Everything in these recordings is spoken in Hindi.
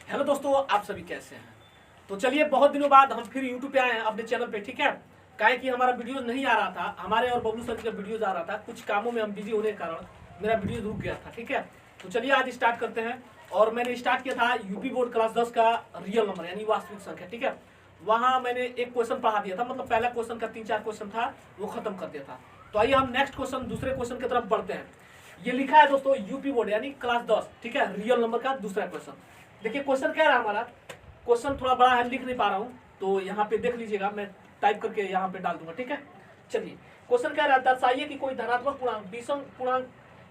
हेलो दोस्तों, आप सभी कैसे हैं। तो चलिए, बहुत दिनों बाद हम फिर यूट्यूब पे आए हैं अपने चैनल पे। ठीक है, काहे कि हमारा वीडियो नहीं आ रहा था, हमारे और बबलू सर का वीडियोज आ रहा था। कुछ कामों में हम बिजी होने के कारण मेरा वीडियो रुक गया था। ठीक है, तो चलिए आज स्टार्ट करते हैं। और मैंने स्टार्ट किया था यूपी बोर्ड क्लास 10 का रियल नंबर यानी वास्तविक संख्या। ठीक है, वहाँ मैंने एक क्वेश्चन पढ़ा दिया था, मतलब पहला क्वेश्चन का 3-4 क्वेश्चन था वो खत्म कर दिया था। तो आइए हम नेक्स्ट क्वेश्चन, दूसरे क्वेश्चन की तरफ बढ़ते हैं। ये लिखा है दोस्तों यूपी बोर्ड यानी क्लास 10। ठीक है, रियल नंबर का दूसरा क्वेश्चन। देखिए क्वेश्चन क्या रहा हमारा। क्वेश्चन थोड़ा बड़ा है, लिख नहीं पा रहा हूँ, तो यहाँ पे देख लीजिएगा, मैं टाइप करके यहाँ पे डाल दूंगा। ठीक है, चलिए क्वेश्चन क्या रहा, दर्शाइए कि कोई धनात्मक पूर्णांक विषम पूर्णांक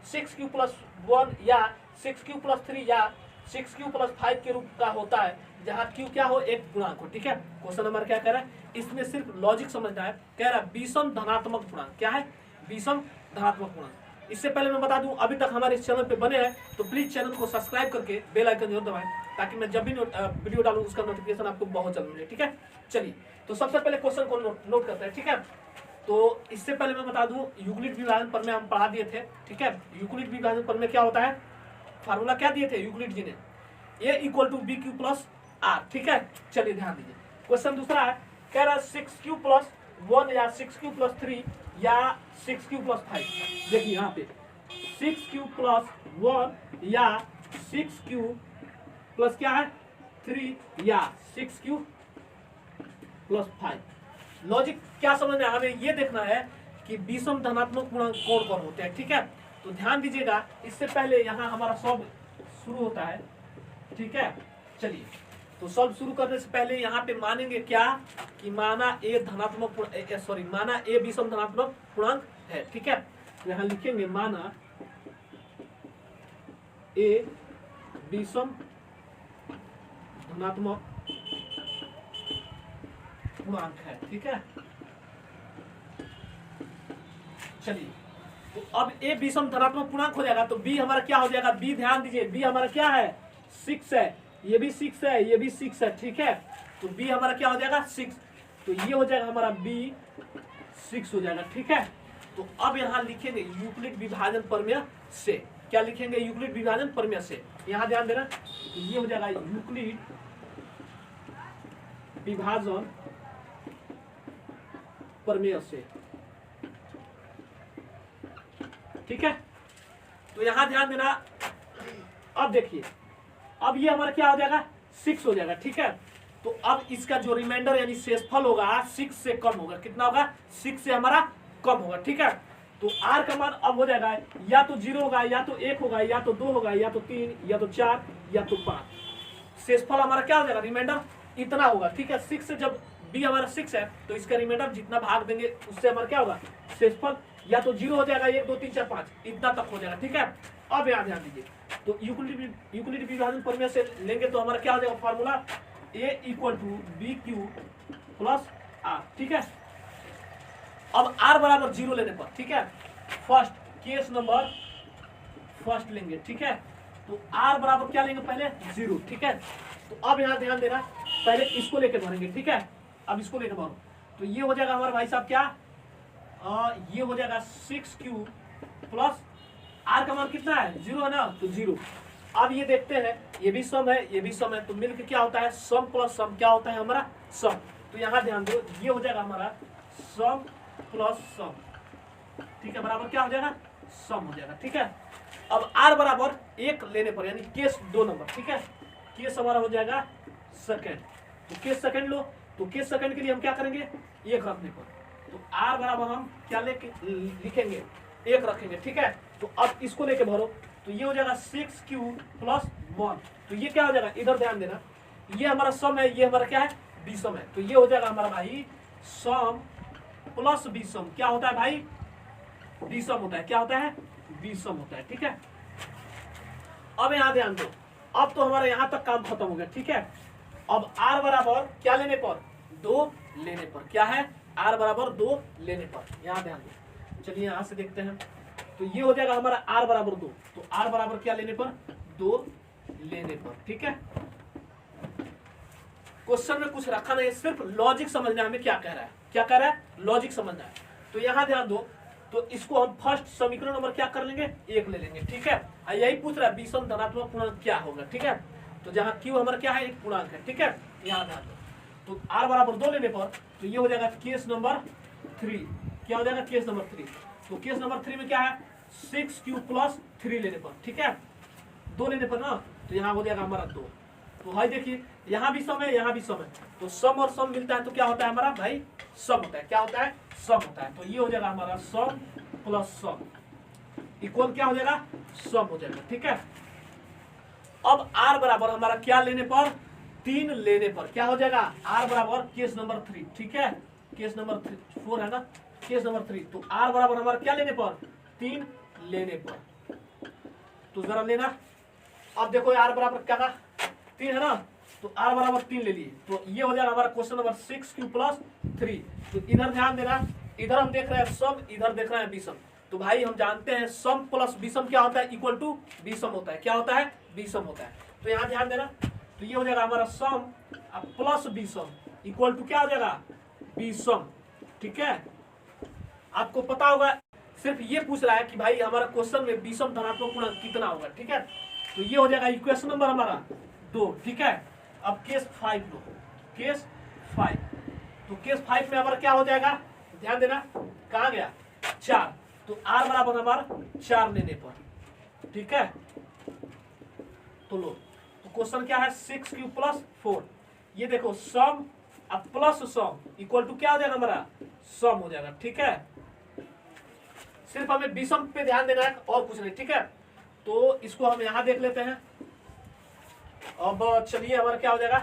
6q+1 या 6q+3 या 6q+5 के रूप का होता है, जहाँ q क्या हो, एक पूर्णांक हो। ठीक है, क्वेश्चन नंबर क्या कह रहा है, इसमें सिर्फ लॉजिक समझना है। कह रहा है विषम धनात्मक पूर्णांक। क्या है, विषम धनात्मक पूर्णांक। इससे पहले मैं बता दूं, अभी तक हमारे इस चैनल पे बने हैं तो प्लीज चैनल को सब्सक्राइब करके बेल आइकन जरूर दबाएं, ताकि मैं जब भी वीडियो डालूं उसका नोटिफिकेशन आपको बहुत जल्द मिले। ठीक है, चलिए तो सबसे पहले क्वेश्चन को नोट करते हैं। ठीक है, तो इससे पहले मैं बता दूं, यूक्लिड विभाजन पर में हम पढ़ा दिए थे। ठीक है, यूक्लिड विभाजन पर में क्या होता है, फार्मूला क्या दिए थे यूक्लिड जी ने, a=bq+r। ठीक है, चलिए ध्यान दीजिए। क्वेश्चन दूसरा है, कह रहा है 6q+1 या 6q+3 या 6q+5। देखिए यहाँ पे 6q+1 या 6q प्लस क्या है 3 या 6q+5। लॉजिक क्या समझना है, हमें ये देखना है कि विषम धनात्मक पूर्णांक कौन कौन होते हैं। ठीक है, तो ध्यान दीजिएगा, इससे पहले यहाँ हमारा सॉल्व शुरू होता है। ठीक है, चलिए तो सॉल्व शुरू करने से पहले यहाँ पे मानेंगे क्या कि माना ए धनात्मक माना ए विषम धनात्मक पूर्णांक है। ठीक है, तो यहाँ लिखेंगे माना ए विषम धनात्मक पूर्णांक है। ठीक है, चलिए तो अब ए विषम धनात्मक पूर्णांक हो जाएगा तो बी हमारा क्या हो जाएगा, बी ध्यान दीजिए, बी हमारा क्या है 6 है, ये भी 6 है, ये भी 6 है। ठीक है, तो बी हमारा क्या हो जाएगा 6, तो ये हो जाएगा हमारा बी 6 हो जाएगा। ठीक है, तो अब यहाँ लिखेंगे यूक्लिड विभाजन प्रमेय से। क्या लिखेंगे, यूक्लिड विभाजन प्रमेय से। यहाँ ध्यान देना, तो ये हो जाएगा यूक्लिड विभाजन प्रमेय से। ठीक है, तो यहाँ ध्यान देना। अब देखिए, अब ये हमारा क्या हो जाएगा 6 हो जाएगा। ठीक है, तो अब इसका जो रिमाइंडर यानी शेषफल होगा 6 से कम होगा। कितना होगा, 6 से हमारा कम होगा। ठीक है, तो r का मान अब हो जाएगा या तो 0 होगा, या तो 1 होगा, या तो 2 होगा, या तो 3, या तो 4, या तो 5। शेषफल हमारा क्या हो जाएगा, रिमाइंडर इतना होगा। ठीक है, 6 से जब b हमारा 6 है तो इसका रिमाइंडर जितना भाग देंगे उससे हमारा क्या होगा, शेषफल या तो 0 हो जाएगा, 1 2 3 4 5 इतना तक हो जाएगा। ठीक है, अब यहाँ ध्यान दीजिए, तो यूक्लिड विभाजन प्रमेय से लेंगे तो हमारा क्या हो जाएगा फार्मूला, a=bq+r। ठीक है, अब r बराबर 0 लेने पर, ठीक है, फर्स्ट केस नंबर फर्स्ट लेंगे। ठीक है, तो r बराबर क्या लेंगे पहले 0। ठीक है, तो अब यहाँ ध्यान देना, पहले इसको लेके भरेंगे। ठीक है, अब इसको लेके भरो तो ये हो जाएगा हमारा भाई साहब क्या, ये हो जाएगा 6q प्लस r का मान कितना है 0 है ना, तो 0। अब ये देखते हैं, ये भी सम है, ये भी सम है, तो मिलकर क्या होता है, सम प्लस सम क्या होता है हमारा सम। तो यहाँ ध्यान दो, ये हो जाएगा हमारा सम प्लस सम। ठीक है, बराबर क्या हो जाएगा, सम हो जाएगा। ठीक है, अब r बराबर 1 लेने पर यानी केस 2 नंबर। ठीक है, केस हमारा हो जाएगा सेकेंड, तो केस सेकेंड लो, तो केस सेकेंड के लिए हम क्या करेंगे, 1 रखने पर, तो r बराबर हम क्या लिखेंगे 1 रखेंगे। ठीक है, तो अब इसको लेके भरो, तो ये हो जाएगा 6q+1। तो ये क्या हो जाएगा, इधर ध्यान देना, ये हमारा सम है, ये हमारा क्या है विषम है, तो ये हो जाएगा हमारा भाई सम प्लस विषम। क्या होता है भाई, विषम होता है। क्या होता है, विषम होता है। ठीक है, अब यहाँ ध्यान दो, अब तो हमारा यहाँ तक काम खत्म हो गया। ठीक है, अब r बराबर क्या लेने पर, 2 लेने पर। क्या है, r बराबर 2 लेने पर। यहाँ ध्यान दो, चलिए यहाँ से देखते हैं, तो ये हो जाएगा हमारा r बराबर 2, तो r बराबर क्या लेने पर, 2 लेने पर। ठीक है, क्वेश्चन में कुछ रखा नहीं, सिर्फ लॉजिक समझना है हमें क्या कह रहा है, क्या कह रहा है, लॉजिक समझना है। तो यहाँ ध्यान दो, तो इसको हम फर्स्ट समीकरण नंबर क्या कर लेंगे, 1 ले लेंगे। ठीक है, यही पूछ रहा है विषम धनात्मक पूर्णांक क्या होगा। ठीक है, तो जहाँ क्यू हमारा क्या है, एक पूर्णांक है, ठीक है, यहाँ ध्यान दो। तो r बराबर 2 लेने पर तो ये हो जाएगा केस नंबर 3। क्या हो जाएगा, केस नंबर 3। तो केस नंबर 3 में क्या है, 6q प्लस 3 लेने पर, ठीक है, 2 लेने पर ना, तो यहाँ हो जाएगा हमारा 2। तो भाई देखिए यहाँ भी सम है, यहाँ भी सम है, तो सम और सम मिलता है तो क्या होता है हमारा भाई, सम होता है। क्या होता है, सम होता है। तो ये हो जाएगा हमारा सम प्लस सम इक्वल क्या हो जाएगा, सम हो जाएगा, ठीक है। अब r बराबर हमारा क्या लेने पर, 3 लेने पर क्या हो जाएगा, r बराबर केस नंबर 3, ठीक है, केस नंबर 4 है ना, केस नंबर 3। तो r बराबर हमारा क्या लेने पर, 3 लेने पर। तो जरा लेना, अब देखो r बराबर क्या था, 3 है ना, तो r बराबर 3 ले लिए, तो ये हो जाएगा हमारा क्वेश्चन नंबर 6q प्लस 3। तो इधर ध्यान देना, इधर हम देख रहे हैं सम, इधर देख रहे हैं विषम। तो भाई हम जानते हैं सम प्लस विषम क्या होता है, इक्वल टू विषम होता है। क्या होता है, विषम होता है। तो यहाँ ध्यान देना, तो ये हो जाएगा हमारा सम प्लस विषम इक्वल टू क्या हो जाएगा, विषम, ठीक है। आपको पता होगा, सिर्फ ये पूछ रहा है कि भाई हमारा क्वेश्चन में विषम धनात्मक पूर्णांक कितना होगा, ठीक है। तो ये हो जाएगा इक्वेशन नंबर हमारा 2, ठीक है। अब केस 5 लो, केस 5। तो केस 5 में हमारा क्या हो जाएगा, ध्यान देना, कहाँ गया, 4। तो r बराबर हमारा 4 लेने पर, ठीक है। तो लो, तो क्वेश्चन क्या है, 6q प्लस 4। ये देखो सम प्लस सम इक्वल टू क्या हो जाएगा हमारा, सम हो जाएगा, ठीक है। सिर्फ हमें विषम पे ध्यान देना है और कुछ नहीं, ठीक है। तो इसको हम यहां देख लेते हैं। अब चलिए हमारा क्या हो जाएगा,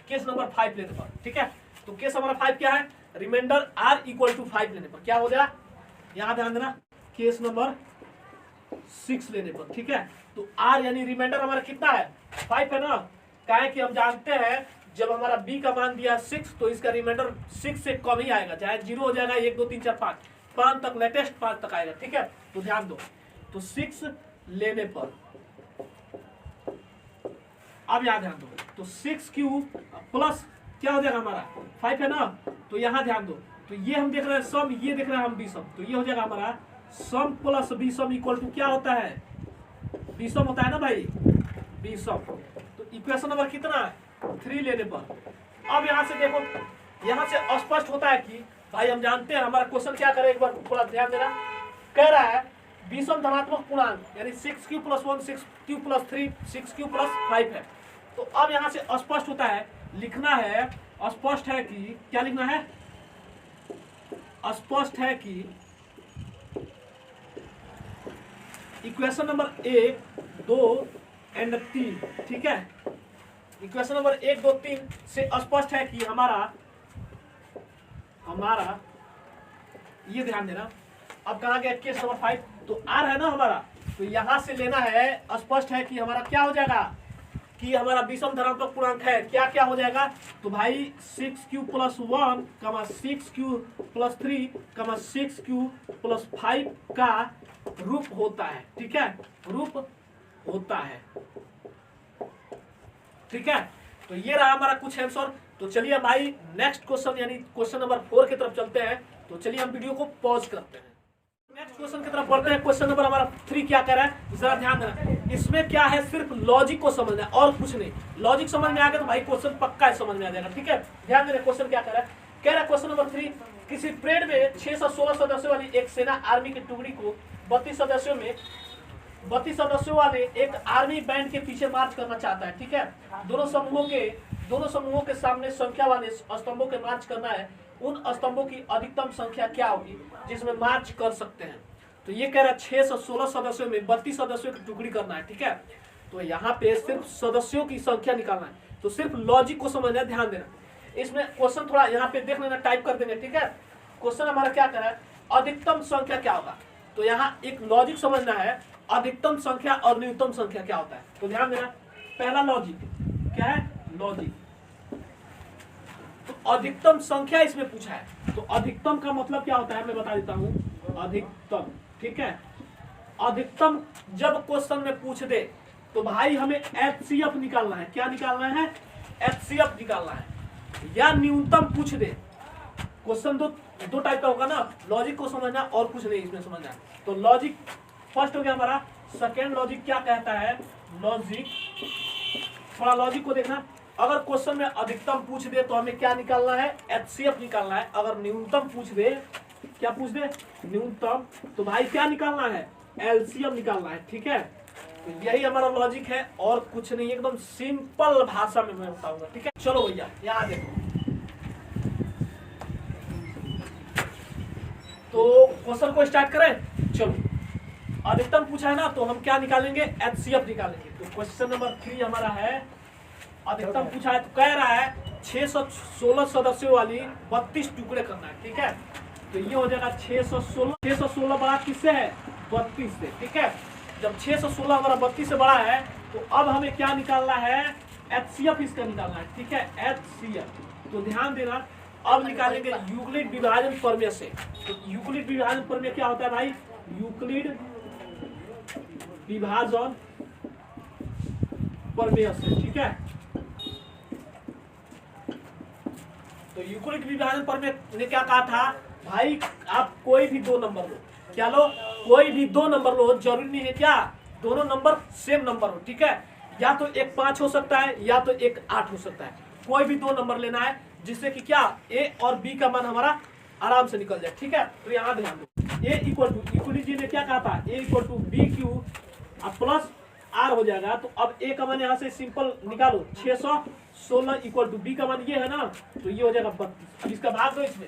केस नंबर 5 लेने पर, ठीक है। तो केस नंबर 5 क्या है, रिमाइंडर r इक्वल टू 5 लेने पर क्या हो जाएगा, यहां ध्यान देना, केस नंबर 6 लेने पर, ठीक है। तो r यानी रिमाइंडर हमारा कितना है, 5 है ना। क्या है कि हम जानते हैं जब हमारा b का मान दिया 6 तो इसका रिमाइंडर 6 से कम ही आएगा, चाहे 0 हो जाएगा, 1 2 3 4 5 तक, लेटेस्ट 5 तक आएगा, ठीक है। तो ध्यान दो, तो 6 लेने पर, अब यहां ध्यान दो, तो 6q प्लस क्या हो जाएगा हमारा 5 है ना। तो यहां ध्यान दो, तो ये हम देख रहे हैं सम, ये देख रहे हैं हम विषम। तो ये हो जाएगा हमारा सम प्लस विषम इक्वल टू क्या होता है, विषम होता है ना भाई, विषम। तो इक्वेशन नंबर कितना है, 3 लेने पर। अब यहां से देखो, यहां से स्पष्ट होता है कि भाई हम जानते हैं हमारा क्वेश्चन क्या करे, एक बार थोड़ा ध्यान देना, कह रहा है विषम धनात्मक पूर्णांक यानी 6q plus 1 6q plus 3 6q plus 5 है। तो अब यहां से स्पष्ट होता है, लिखना है, स्पष्ट है कि क्या लिखना है, स्पष्ट है कि इक्वेशन नंबर 1 2 एंड 3, ठीक है। इक्वेशन नंबर 1 2 3 से स्पष्ट है कि हमारा ये ध्यान देना, अब कहा गया केस नंबर 5, तो r है ना हमारा, तो यहां से लेना है, स्पष्ट है कि हमारा क्या हो जाएगा, कि हमारा विषम धनात्मक पूर्णांक है, क्या क्या हो जाएगा, तो भाई 6q plus 1 6q plus 3 6q plus 5 का रूप होता है, ठीक है, रूप होता है, ठीक है। तो ये रहा हमारा कुछ आंसर। तो चलिए भाई नेक्स्ट क्वेश्चन यानी क्वेश्चन नंबर 4 की तरफ चलते हैं। तो चलिए हम वीडियो को पॉज करते हैं, नेक्स्ट क्वेश्चन की तरफ बढ़ते हैं। क्वेश्चन नंबर हमारा 3 क्या कह रहा है, जरा ध्यान देना, इसमें क्या है, सिर्फ लॉजिक को समझना है और कुछ नहीं। लॉजिक समझ में आ गया तो भाई क्वेश्चन पक्का है समझ में आ जाएगा, ठीक है। ध्यान देना, क्वेश्चन क्या कह रहा है, क्वेश्चन नंबर 3, किसी परेड में 6 से 16 सदस्यों वाली एक सेना आर्मी की टुकड़ी को 32 सदस्यों वाले एक आर्मी बैंड के पीछे मार्च करना चाहता है, ठीक है। दोनों समूहों के सामने संख्या वाले स्तंभों के मार्च करना है। उन स्तंभों की अधिकतम संख्या क्या होगी जिसमें मार्च कर सकते हैं। तो ये कह रहा है 6 से 16 सदस्यों में 32 सदस्यों की टुकड़ी करना है, ठीक है। तो यहाँ पे सिर्फ सदस्यों की संख्या निकालना है, तो सिर्फ लॉजिक को समझना है, ध्यान देना। इसमें क्वेश्चन थोड़ा यहाँ पे देख लेना, टाइप कर देंगे, ठीक है। क्वेश्चन हमारा क्या कर रहा है, अधिकतम संख्या क्या होगा। तो यहाँ एक लॉजिक समझना है, अधिकतम संख्या और न्यूनतम संख्या क्या होता है। तो ध्यान देना, पहला लॉजिक क्या है, लॉजिक, तो अधिकतम संख्या इसमें पूछा है। तो अधिकतम का मतलब क्या होता है मैं बता देता हूं, अधिकतम, ठीक है। अधिकतम जब क्वेश्चन में पूछ दे तो भाई हमें HCF निकालना है। क्या निकालना है, HCF निकालना है। या न्यूनतम पूछ दे, क्वेश्चन दो टाइप का होगा ना, लॉजिक को समझना और कुछ नहीं इसमें समझना है। तो लॉजिक फर्स्ट हो गया हमारा। सेकेंड लॉजिक क्या कहता है, लॉजिक थोड़ा लॉजिक को देखना। अगर क्वेश्चन में अधिकतम पूछ दे तो हमें क्या निकालना है, एचसीएफ निकालना है। अगर न्यूनतम पूछ दे, क्या पूछ दे, न्यूनतम, तो भाई क्या निकालना है, एलसीएम निकालना है। ठीक है, तो यही हमारा लॉजिक है और कुछ नहीं, एकदम सिंपल भाषा में मैं बताऊंगा। ठीक है, चलो भैया यहाँ देखो, तो क्वेश्चन को स्टार्ट करें। चलो, अधिकतम पूछा है ना, तो हम क्या निकालेंगे, एचसीएफ निकालेंगे। तो क्वेश्चन नंबर 3 हमारा है, अधिकतम पूछा है तो कह रहा है 616 सदस्यों वाली 32 टुकड़े करना है। ठीक है, तो ये हो जाएगा 616 बड़ा किससे है, 32 से। ठीक है, जब 616 हमारा 32 से बड़ा है तो अब हमें क्या निकालना है, एचसीएफ इसका निकालना है। ठीक है, एचसीएफ, तो ध्यान देना, अब निकालेंगे यूक्लिड विभाजन प्रमेय से। तो यूक्लिड विभाजन प्रमेय क्या होता है भाई, यूक्लिड विभाजन प्रमेय से। ठीक है, तो यूक्लिड विभाजन प्रमेय ने क्या कहा था भाई, आप कोई भी दो नंबर लो, क्या लो, कोई भी दो नंबर लो, जरूरी नहीं है क्या दोनों नंबर सेम नंबर हो। ठीक है, या तो एक 5 हो सकता है या तो एक 8 हो सकता है, कोई भी दो नंबर लेना है जिससे कि क्या ए और बी का मान हमारा आराम से निकल जाए। ठीक है, तो यहाँ ध्यान दो, A equal to, Euclid ji ने क्या कहा था, A equal to B Q plus R हो जाएगा। तो अब ए का मान यहाँ से सिंपल निकालो, 616 इक्वल टू बी का मान ये है ना, तो ये हो जाएगा 32। अब इसका भाग दो, इसमें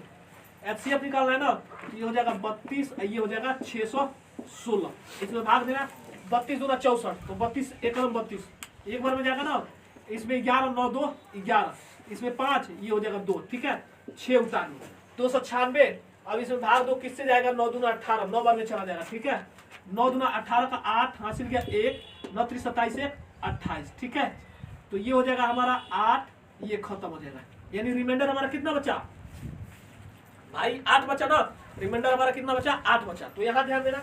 एचसीएफ निकालना है ना, तो ये हो जाएगा 32, ये हो जाएगा 616, इसमें भाग देना, 32 दूना 64, तो 32 एक 32 एक बार में जाएगा ना, इसमें 11 9 2 11, इसमें 5, ये हो जाएगा 2। ठीक है, 6 उतारना 296। अब इसमें भाग दो, किससे जाएगा, 9 दूना 18, 9 बार में चला जाएगा। ठीक है, 9 दूना 18 का 8 हासिल गया 1, 9 3 27 1 28। ठीक है, तो ये हो जाएगा हमारा 8, ये खत्म हो जाएगा, यानी रिमाइंडर हमारा कितना बचा भाई, 8 बचा ना, रिमाइंडर हमारा कितना बचा, 8 बचा। तो यहाँ ध्यान देना,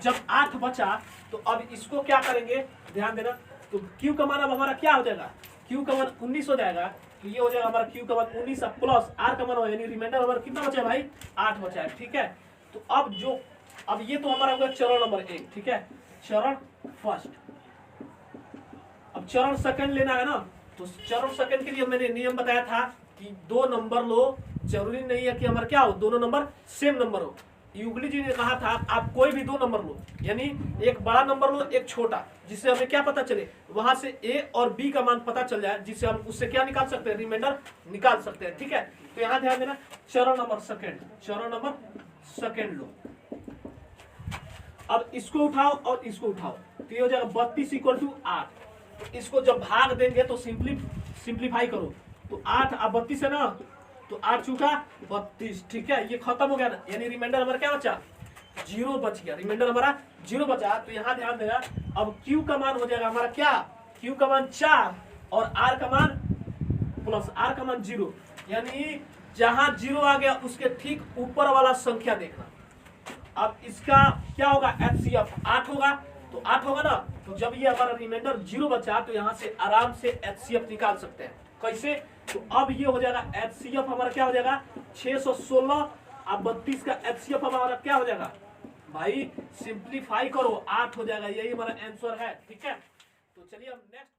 जब 8 बचा तो अब इसको क्या करेंगे, ध्यान देना, तो क्यू का मान अब हमारा क्या हो जाएगा, क्यू का मान 19 हो जाएगा। तो ये हो जाएगा हमारा क्यू का मान 19 प्लस आर का मान, यानी रिमाइंडर हमारा कितना बचा भाई, 8 बचा है। ठीक है, तो अब ये तो हमारा होगा चरण नंबर 1। ठीक है, चरण फर्स्ट। अब चरण सेकंड लेना है ना, तो चरण सेकंड के लिए मैंने नियम बताया था कि दो नंबर लो, जरूरी नहीं है कि हमारा क्या हो, दोनों नंबर सेम नंबर हो। यूक्लिड जी ने कहा था आप कोई भी दो नंबर लो, यानी एक बड़ा नंबर लो एक छोटा, जिससे हमें क्या पता चले, वहां से ए और बी का मान पता चल जाए, जिससे हम उससे क्या निकाल सकते हैं, रिमाइंडर निकाल सकते हैं। ठीक है, तो यहाँ ध्यान देना, चरण नंबर सेकंड लो। अब इसको उठाओ और इसको उठाओ, तो ये हो जाएगा 32 इक्वल टू 8। इसको जब भाग देंगे तो सिंप्लीफाई करो, तो 8 अब 32 है ना, तो 8 चुका 32। ठीक है, ये खत्म हो गया ना, यानी रिमाइंडर हमारा क्या बचा, 0 बच गया, रिमाइंडर हमारा 0 बचा। तो यहाँ ध्यान देना, अब Q का मान हो जाएगा हमारा क्या, Q का मान 4 और R का मान प्लस R का मान 0, यानी जहां 0 आ गया उसके ठीक ऊपर वाला संख्या देखना। अब इसका क्या होगा, एचसीएफ 8 होगा, तो 8 होगा ना, तो जब ये हमारा रिमाइंडर 0 बचा तो यहाँ से आराम से एचसीएफ निकाल सकते हैं। कैसे, तो अब ये हो जाएगा एचसीएफ हमारा क्या हो जाएगा, 616 अब 32 का एचसीएफ हमारा क्या हो जाएगा भाई, सिंप्लीफाई करो 8 हो जाएगा, यही हमारा आंसर है। ठीक है, तो चलिए हम नेक्स्ट